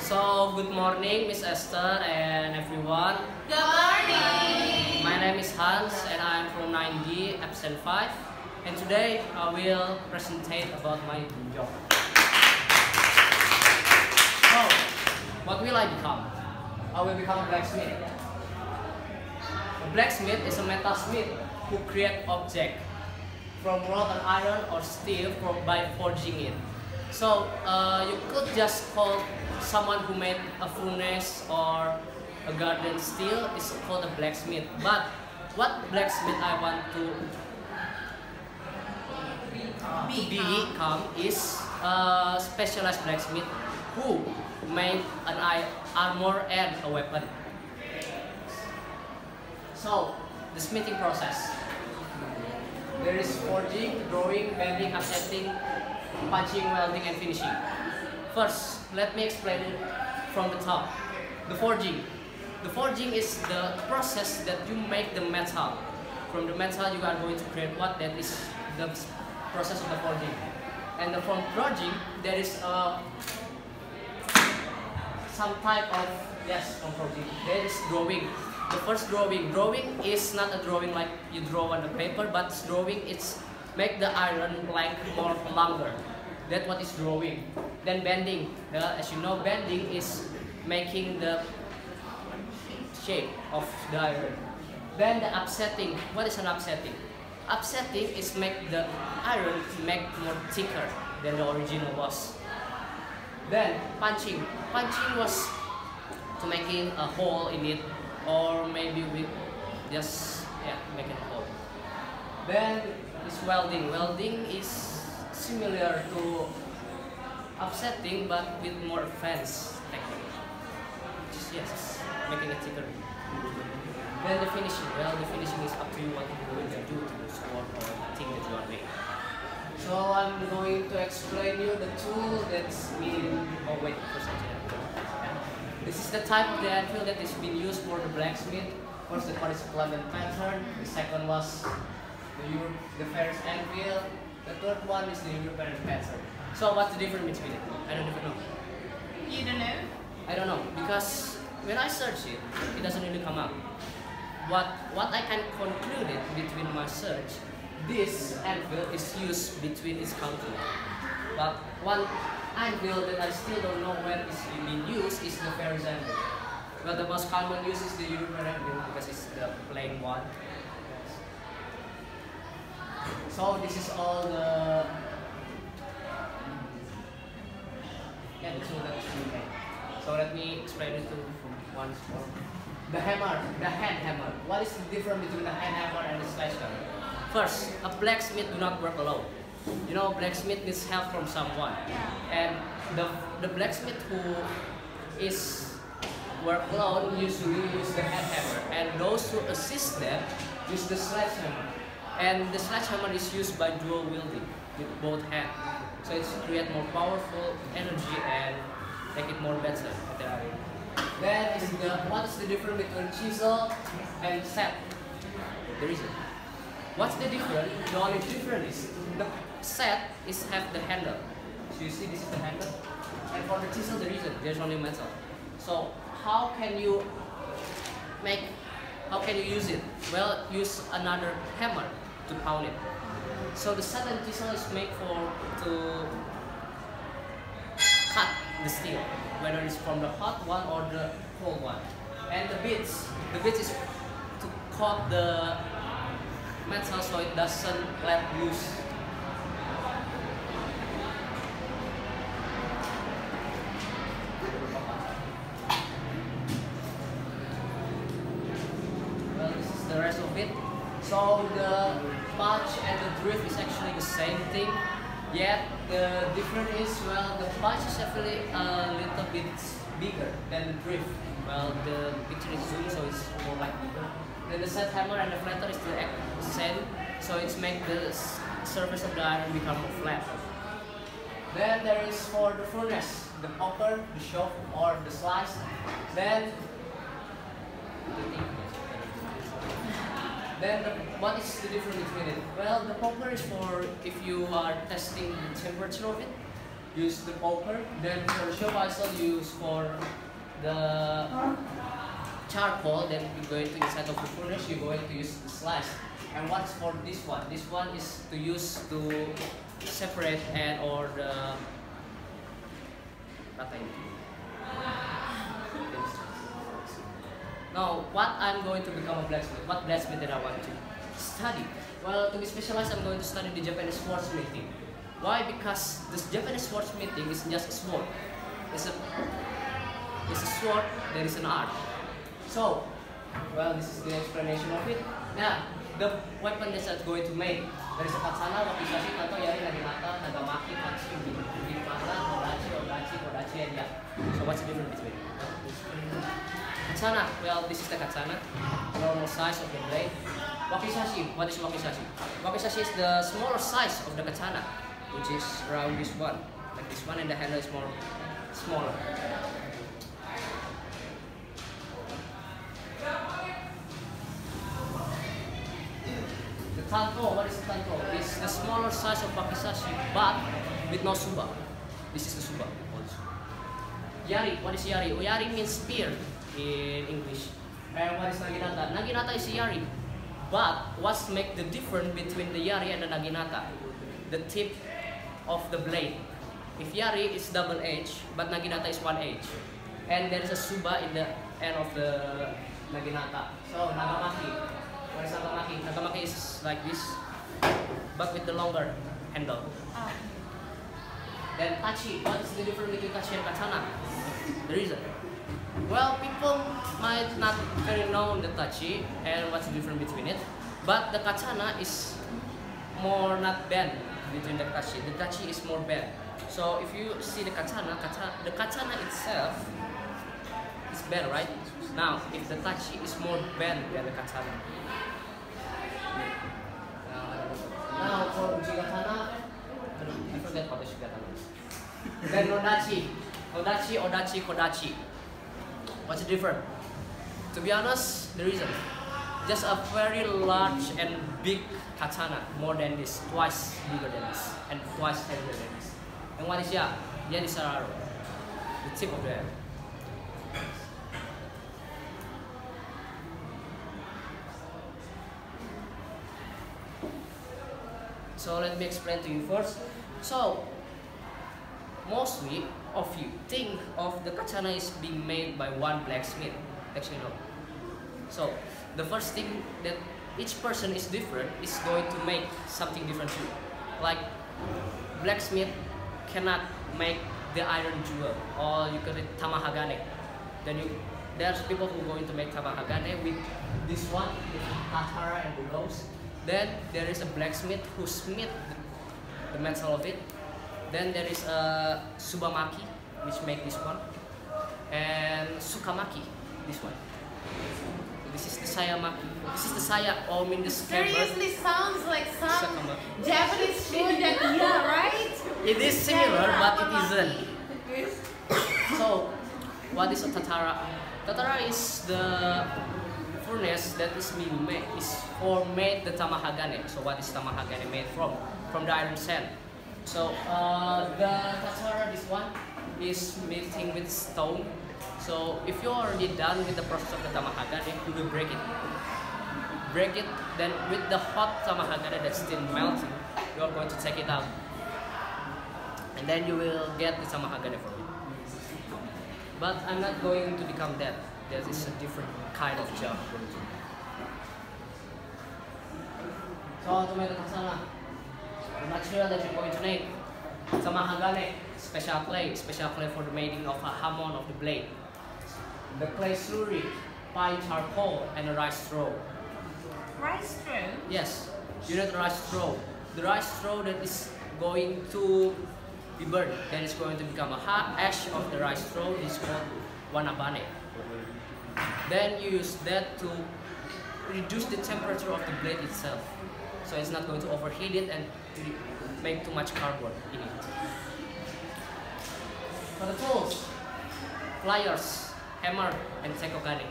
So, good morning, Miss Esther and everyone. Good morning! My name is Hans and I am from 9D, absent 5. And today I will presentate about my job. So, what will I become? I will become a blacksmith. A blacksmith is a metalsmith who create object from rotten iron or steel by forging it. So you could just call someone who made a furnace or a garden steel is called a blacksmith. But what blacksmith I want to become is a specialized blacksmith who made an armor and a weapon. So the smithing process. There is forging, drawing, bending, upsetting, punching, welding, and finishing. First, let me explain it from the top. The forging. The forging is the process that you make the metal. From the metal you are going to create what? That is the process of the forging. And from forging, there is some type of, from forging. There is drawing. The first drawing. Drawing is not a drawing like you draw on the paper, but drawing it's make the iron plank more longer. That's what is drawing. Then bending. As you know, bending is making the shape of the iron. Then the upsetting. What is an upsetting? Upsetting is make the iron make more thicker than the original was. Then punching. Punching was to making a hole in it, or maybe we just make it a hole. Then is welding. Welding is similar to upsetting but with more advanced technique. Just making it thicker. Then the finishing. Well, the finishing is up to you what you're going to do to the sword or the thing that you are making. So I'm going to explain you the tool that's been. Oh wait, for a second. This is the type of the anvil that is being used for the blacksmith. First, the Paris London pattern. The second was the Ferris anvil. The third one is the European pattern. So what's the difference between it? I don't even know. You don't know? I don't know because when I search it, it doesn't really come up. What I can conclude it between my search, this anvil is used between its country. But one anvil that I still don't know where it's being used is the Ferris anvil. Well, the most common use is the European anvil because it's the plain one. So this is all the tool that we made. So let me explain it to once more. The hammer, the hand hammer. What is the difference between the hand hammer and the sledgehammer? First, a blacksmith do not work alone. You know, blacksmith needs help from someone. And the blacksmith who is work alone usually use the hand hammer, and those who assist them use the sledgehammer. And the sledgehammer is used by dual wielding with both hands. So it's create more powerful energy and make it more better. Then is what is the difference between chisel and set? There isn't. What's the difference? The only difference is the set is have the handle. So you see this is the handle. And for the chisel there isn't. There's only metal. So how can you use it? Well, use another hammer to pound it. So the set and chisel is made to cut the steel, whether it's from the hot one or the cold one. And the bits is to cut the metal so it doesn't let loose. Well, this is the rest of it. So the punch and the drift is actually the same thing, yet the difference is, well, the punch is actually a little bit bigger than the drift. Well, the picture is zoomed, so it's more like bigger. Then the set hammer and the flatter is the same, so it's make the surface of the iron become more flat. Then there is for the furnace, the poker, the shove, or the slice. Then what is the difference between it? Well, the poker is for if you are testing the temperature of it. use the poker. Then for shobaisal, you use for the charcoal. Then you're going to instead of the furnace, you're going to use the slash. And what's for this one? This one is to use to separate and or the now, what I'm going to become a blacksmith? What blacksmith did I want to study? Well, to be specialized, I'm going to study the Japanese swordsmithing. Why? Because this Japanese swordsmithing is just a sword. It's a sword. There is an art. So, well, this is the explanation of it. Now, the weapon that I'm going to make. There is a katana, wakizashi, kanto, yari, naginata, nagamaki, katsu, gikata, kodachi, and yeah. So what's the difference between it? Katana, well, this is the katana, normal size of the blade. Wakizashi, what is wakizashi? Wakizashi is the smaller size of the katana, which is around this one, like this one, and the handle is smaller. The tanto, what is the tanto? It's the smaller size of wakizashi, but with no suba. This is the suba. Yari, what is yari? Yari means spear in English. And what is naginata? Naginata is yari. But what's make the difference between the yari and the naginata? The tip of the blade. If yari is double edge, but naginata is one edge. And there is a suba in the end of the naginata. So nagamaki. What is nagamaki? Nagamaki is like this, but with the longer handle. Oh. Then tachi. What is the difference between tachi and katana? The reason? Well, people might not very know the tachi and what's the difference between it, but the katana is more not bent between the tachi. The tachi is more bent. So if you see the katana itself is bent, right? Now, if the tachi is more bent than the katana. Now for uchigatana, I forget what the shigatana is. Then odachi, kodachi. What's the difference? To be honest, the reason. Just a very large and big katana, more than this, twice bigger than this, and twice heavier than this. And what is ya? Ya is arrow, the tip of the arrow. So let me explain to you first. So, mostly of you think of the katana is being made by one blacksmith. Actually no. So the first thing that each person is different is going to make something different too. Like blacksmith cannot make the iron jewel, or you can it tamahagane. There's people who are going to make tamahagane with this one, with katara and the gloves. Then there is a blacksmith who smith the metal of it. Then there is a subamaki, which make this one, and sukamaki, this one. This is the sayamaki. This is the saya, or mean the scabbard. Seriously, sounds like some Sakamaki. Japanese food that, yeah, right? It is similar, but it isn't. So, what is a tatara? Tatara is the furnace that is being made, made the tamahagane. So what is tamahagane made from? From the iron sand. So the tatara, this one, is melting with stone. So if you're already done with the process of the tamahagane, you will break it. Break it, then with the hot tamahagane that's still melting, you are going to take it out. And then you will get the tamahagane from it. But I'm not going to become that. There is a different kind of job. So to make the katana, the material that you're going to make, tamahagane, special clay for the making of a hamon of the blade. The clay slurry, pine charcoal, and a rice straw. Rice straw? Yes, you need the rice straw. The rice straw that is going to be burned, then it's going to become a hot ash of the rice straw. This is called wanabane. Then you use that to reduce the temperature of the blade itself. So it's not going to overheat it and make too much carbon in it. For the tools, pliers, hammer, and tekokane.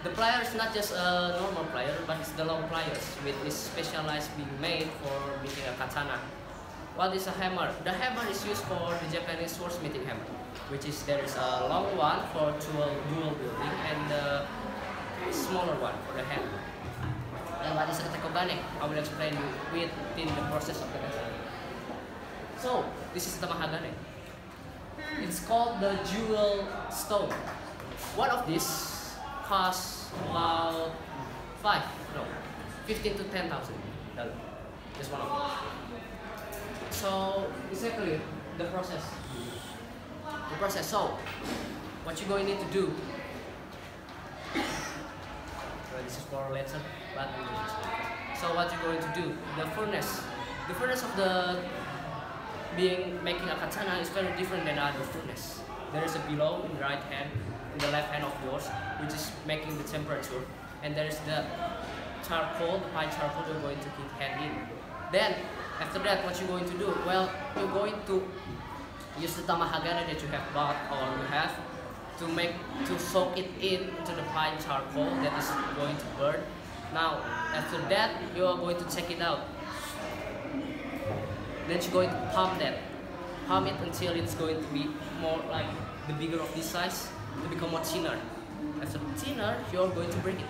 The plier is not just a normal plier, but it's the long pliers with this specialized being made for making a katana. What is a hammer? The hammer is used for the Japanese swordsmithing hammer, which is there is a long one for dual wielding and the smaller one for the hand. And what is a tekogane? I will explain you within the process of the lesson. So this is tamahagane. It's called the jewel stone. One of these costs about 15 to 10,000 dollars. Just one of them. So exactly the process. So what you're going to need to do. Well, this is for later, but so what you're going to do? The furnace of the making a katana is very different than other furnace. There is a below in the right hand, in the left hand of yours, which is making the temperature, and there is the charcoal, the pine charcoal you're going to heat hand in. Then after that, what you're going to do? Well, you're going to use the tamahagane that you have bought or you have to soak it into the pine charcoal that is going to burn. Now after that, you are going to check it out. Then you're going to pump it until it's going to be more like the bigger of this size to become more thinner. After thinner, you're going to break it.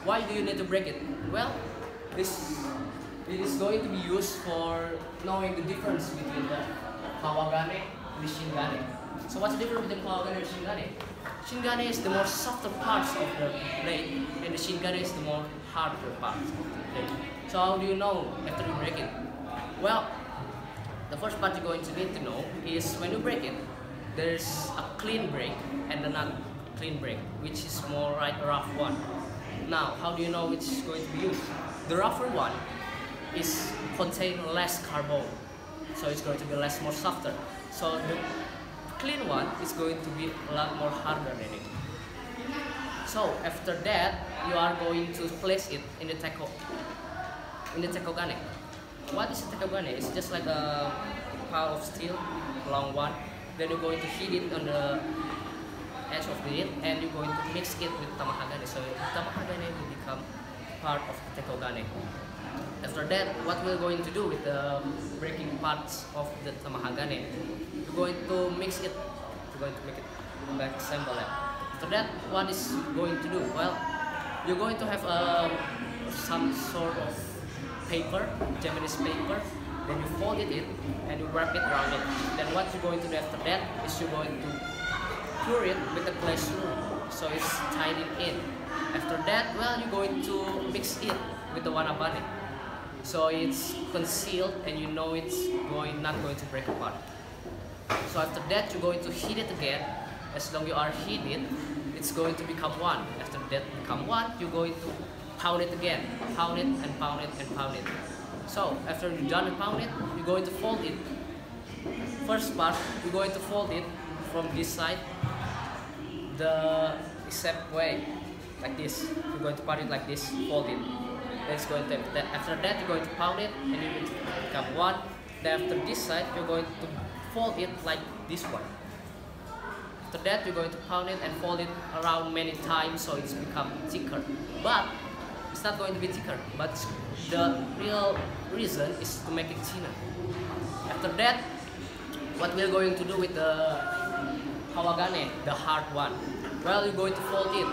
Why do you need to break it? Well, it is going to be used for knowing the difference between the kawagane and the shingane. So what's the difference between kawagane and shingane? Shingane is the more softer parts of the blade, and the shingane is the more harder parts of the blade. So how do you know after you break it? Well, the first part you're going to need to know is when you break it, there's a clean break and a not clean break, which is more like a rough one. Now, how do you know which is going to be used? The rougher one is contain less carbon, so it's going to be more softer. So the clean one is going to be a lot more harder than it. So after that, you are going to place it in the tekogane. What is a tekogane? It's just like a pile of steel, long one. Then you're going to heat it on the edge of it, and you're going to mix it with tamahagane. So tamahagane will become part of the tekogane. After that, what we're going to do with the breaking parts of the tamahagane, you're going to mix it. You're going to make it like assemble it. After that, what is going to do? Well, you're going to have some sort of paper, Japanese paper. Then you fold it in and you wrap it around it. Then what you're going to do after that is you're going to cure it with a glass rule, so it's tied in. After that, well, you're going to mix it with the wanabane, so it's concealed and you know it's not going to break apart. So after that, you're going to heat it again. As long as you are heating, it's going to become one. After that become one, you're going to pound it again, pound it and pound it and pound it. So after you're done and pound it, you're going to fold it. First part, you're going to fold it from this side, the exact way, like this. You're going to pound it like this, fold it. Then it's going to, after that, you're going to pound it and it will become one. Then after this side, you're going to fold it like this one. After that, you're going to pound it and fold it around many times so it's become thicker. But it's not going to be thicker, but the real reason is to make it thinner. After that, what we're going to do with the kawagane, the hard one? Well, you're going to fold it.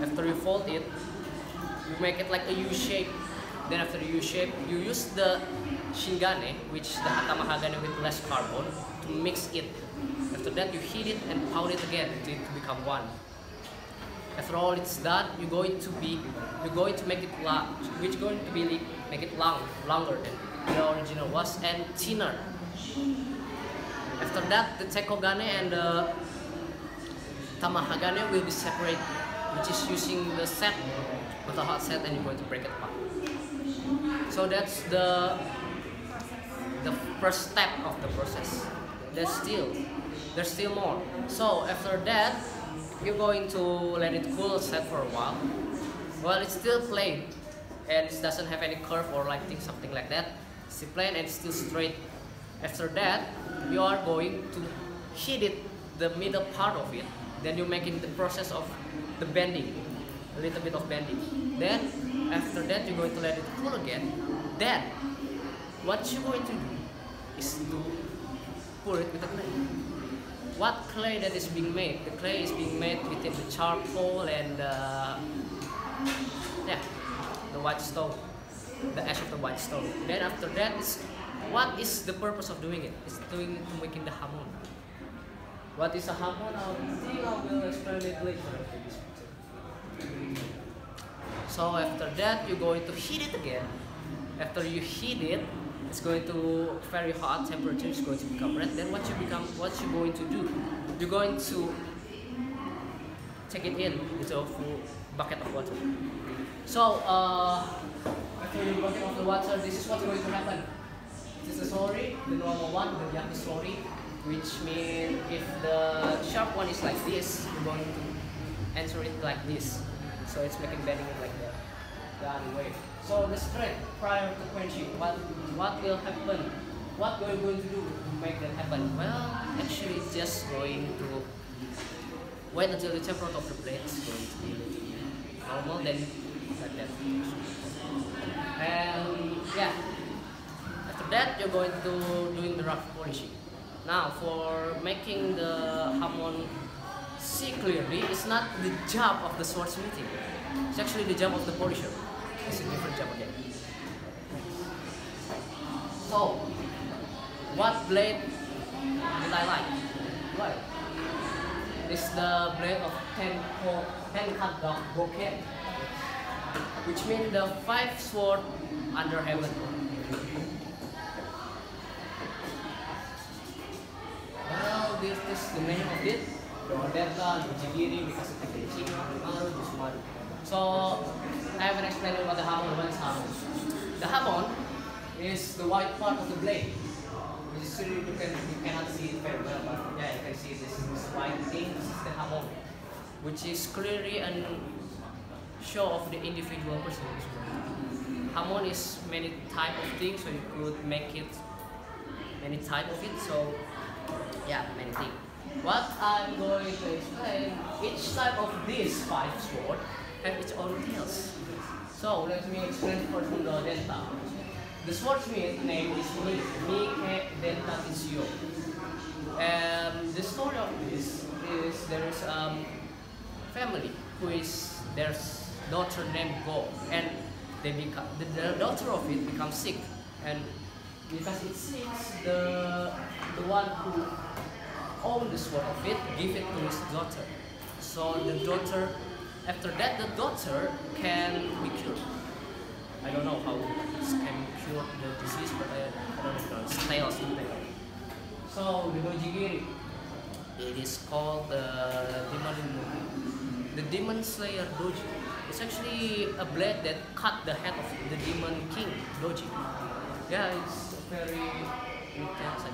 After you fold it, you make it like a U shape. Then after the U shape, you use the shingane, which is the tamahagane with less carbon, to mix it. After that, you heat it and pound it again until it become one. After all it's done, you're going to make it make it longer than the original was and thinner. After that, the tekogane and the tamahagane will be separate, which is using the set with a hot set, and you're going to break it apart. So that's the first step of the process. There's still more. So after that, you're going to let it cool, set for a while. Well, it's still plain and it doesn't have any curve or like something like that. It's still plain and it's still straight. After that, you are going to heat it, the middle part of it. Then you're making the process of the bending, a little bit of bending. Then after that, you're going to let it cool again. Then what you're going to do is to pour it with the clay. What clay that is being made? The clay is being made within the charcoal and yeah, the white stone, the ash of the white stone. Then after that, what is the purpose of doing it? It's doing it to making the hamon. What is a hamon? I think I will explain it later. So after that, you're going to heat it again. After you heat it, it's going to very hot temperature. It's going to become red. Then what you're going to do? You're going to take it into a full bucket of water. So after you bucket of the water, this is what's going to happen. This is the story, the normal one, the yaki story, which means if the sharp one is like this, you're going to answer it like this. So it's making bending it like that, the other way. So the straight prior to quenching, what will happen? What are you going to do to make that happen? Well, actually it's just going to wait until the temperature of the blade is going to be normal, then like that. And yeah, after that you're going to doing the rough polishing. Now for making the hamon see clearly, it's not the job of the swordsmithing. It's actually the job of the polisher. It's a different job again. So, what blade did I like? Why? It's the blade of Tenkat Goken, which means the 5 swords under heaven. Well, this is the name of it. Doderka, Jigiri, Mikasuki Tenchi, Maru, Jusumaru. So, I haven't explained about the hamon. What is hamon? The hamon is the white part of the blade. Which is really, you cannot see it very well, but yeah, you can see this white thing. This is the hamon, which is clearly a show of the individual person. Hamon is many type of things, so you could make it many type of it. So yeah, many things. What I'm going to explain, each type of these 5 swords have its own tales. So let me explain first from the Denta. The swordsmith name is Mike Denta Tissio. And the story of this is there is a family who is their daughter named Go, and they become the daughter of it becomes sick, and because it's sick, the one who owned the sword of it give it to his daughter. So the daughter, after that, the daughter can be cured. I don't know how it can cure the disease, but I don't know, it's nail or something. So the Dojigiri, it is called the Demon Slayer Doji. It's actually a blade that cut the head of the Demon King Doji. Yeah, it's very intense.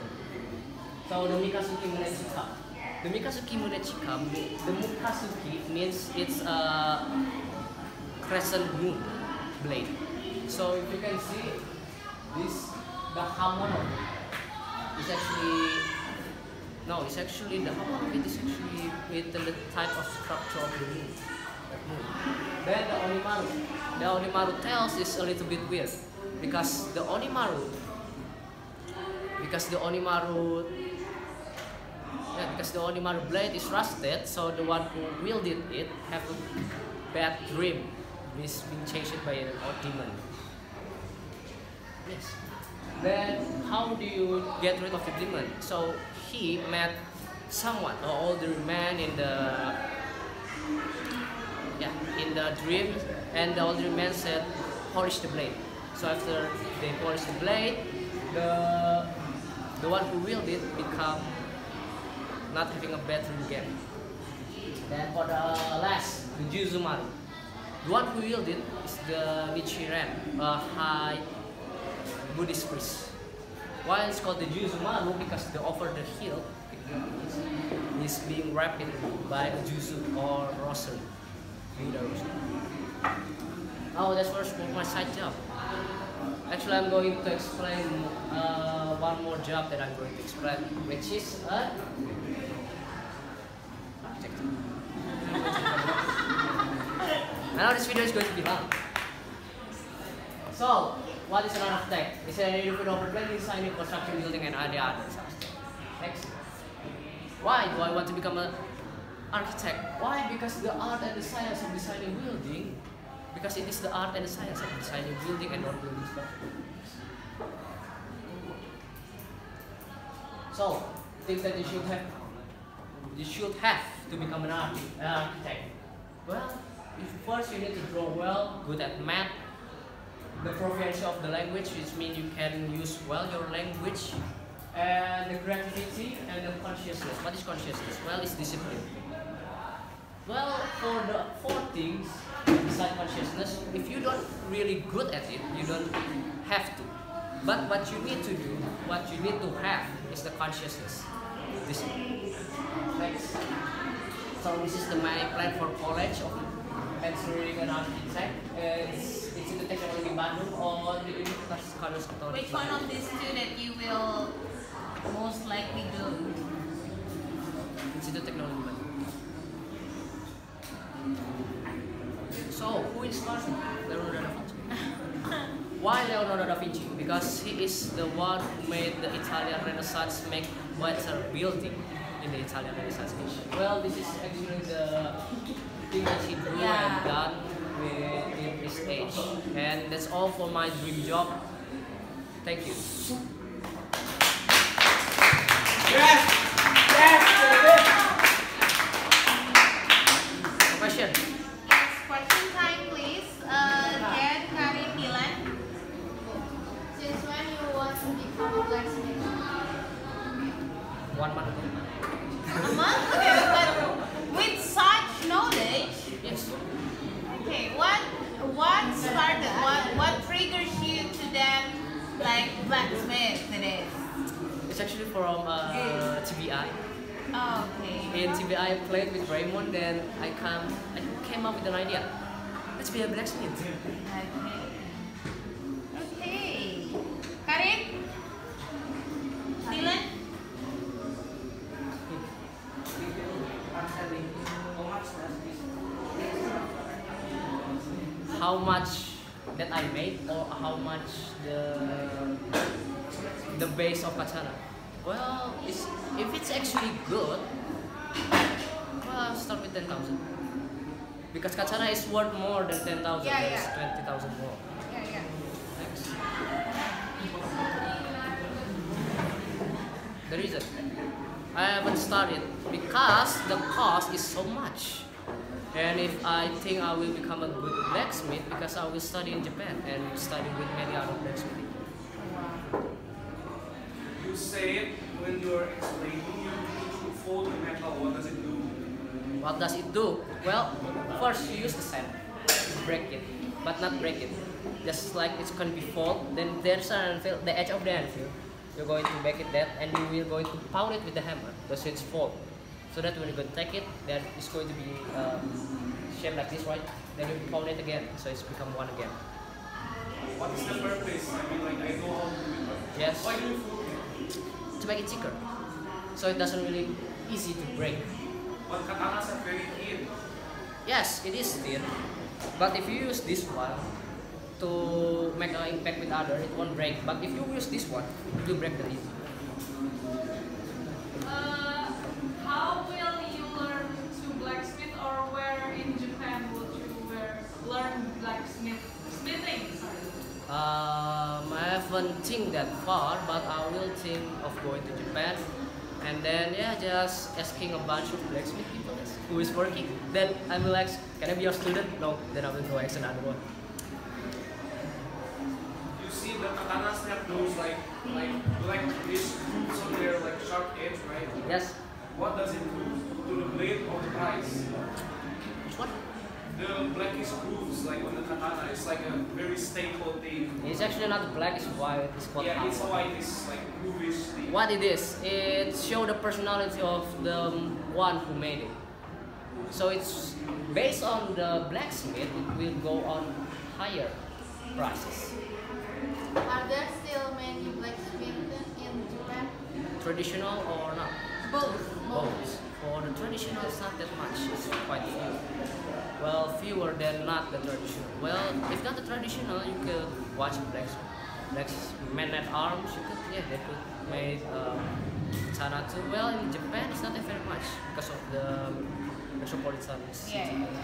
So the Mikasuki Munechika. The Mikasuki Munechika, the Mukasuki means it's a crescent moon blade. So if you can see this, the hamon of it is actually, the hamon of it is actually with the type of structure of the moon. Then the Onimaru tells is a little bit weird because the Onimaru blade is rusted, so the one who wielded it have a bad dream. This being chased by an old demon. Yes. Then how do you get rid of the demon? So he met someone, an older man in the dream, and the older man said, polish the blade. So after they polish the blade, the one who wielded it become not having a bad dream again. Then for the last, the Juzumaru. The one who wielded it is the Nichiren, a high Buddhist priest. Why it's called the Juzumaru? Because over the hill is being wrapped by a Juzu or rosary. Oh, that's first for my side job. Actually, I'm going to explain one more job that I'm going to explain, which is I know this video is going to be long. So, What is an architect? It's an individual for planning, designing, construction, building, and any other aspect. Next. Why do I want to become an architect? Why? Because the art and the science of designing building. Because it is the art and the science of designing building and non-building structure. So, things that you should have. You should have to become an architect. Well, first you need to draw well, good at math, the proficiency of the language, which means you can use well your language, and the creativity and the consciousness. What is consciousness? Well, it's discipline. Well, for the four things beside consciousness, if you don't really good at it, you don't have to. But what you need to do, what you need to have, is the consciousness. Discipline. Next. So this is my plan for college of engineering and architect. It's in the Technology Bandung or the Universitas Carlos Katolik. Which one of these two that you will most likely do? It's in the Technology Bandung. So who is starting? Leonardo da Vinci. Why Leonardo da Vinci? Because he is the one who made the Italian Renaissance make better building in the Italian Renaissance. Well, this is actually the thing that he drew and done in his age. And that's all for my dream job. Thank you. Yes! Yes! Question? Yes, question time please. Jen, Karin, Dylan. Since when you want to become a blacksmith? 1 month ago. A month ago, but with such knowledge. Yes. Okay, what started? What triggers you to then like blacksmith today? It's actually from TBI. Oh, okay. In TBI, I played with Raymond, then I came up with an idea. Let's be a blacksmith. Okay. Okay. Karin? Dylan? How much that I made, or how much the base of katana? Well, if it's actually good, well, I'll start with 10,000. Because katana is worth more than 10,000. Yeah, There's yeah. 20,000 more. Yeah. Thanks. The reason I haven't started because the cost is so much. And if I think I will become a good blacksmith, because I will study in Japan and study with many other blacksmiths. You say it when you're explaining, you fold the metal, what does it do? What does it do? Well, first you use the sand, break it, but not break it. Just like it's going to be fold, then there's an anvil, the edge of the anvil. You're going to make it that, and you will going to pound it with the hammer, because it's fold. So that when you're going to take it, then it's going to be shaped like this, right? Then you pound it again, so it's become one again. What is the purpose? I mean, like, I know how to do it. Yes. Why do you fold it? To make it thicker, so it doesn't really easy to break. But katanas are very thin. Yes, it is thin, but if you use this one to make an impact with other, it won't break. But if you use this one, it will break the easy. How will you learn to blacksmith, or where in Japan would you learn smithing? I haven't think that far, but I will think of going to Japan, and then yeah, just asking a bunch of blacksmith people who is working. Then I will ask, can I be your student? No, then I will go ask another one. You see the katanas have those like this grooves on their like sharp edge, right? Yes. What does it do to the blade of the ice? Which one? The blackish grooves like on the katana, it's like a very staple thing. It's actually not black, it's white. It's called Yeah, it's hammer. white, it's like groovish thing. What it is, it shows the personality of the one who made it. So it's based on the blacksmith, it will go on higher prices. Are there still many blacksmiths in Japan? Traditional or not? Both. Both. For the traditional, it's not that much. It's quite few. Well, fewer than not the traditional. Well, if not the traditional, you can watch blacksmith. like men at arms, you could, yeah, they could make katana too. Well, in Japan, it's not very much because of the metropolitan city. Yeah.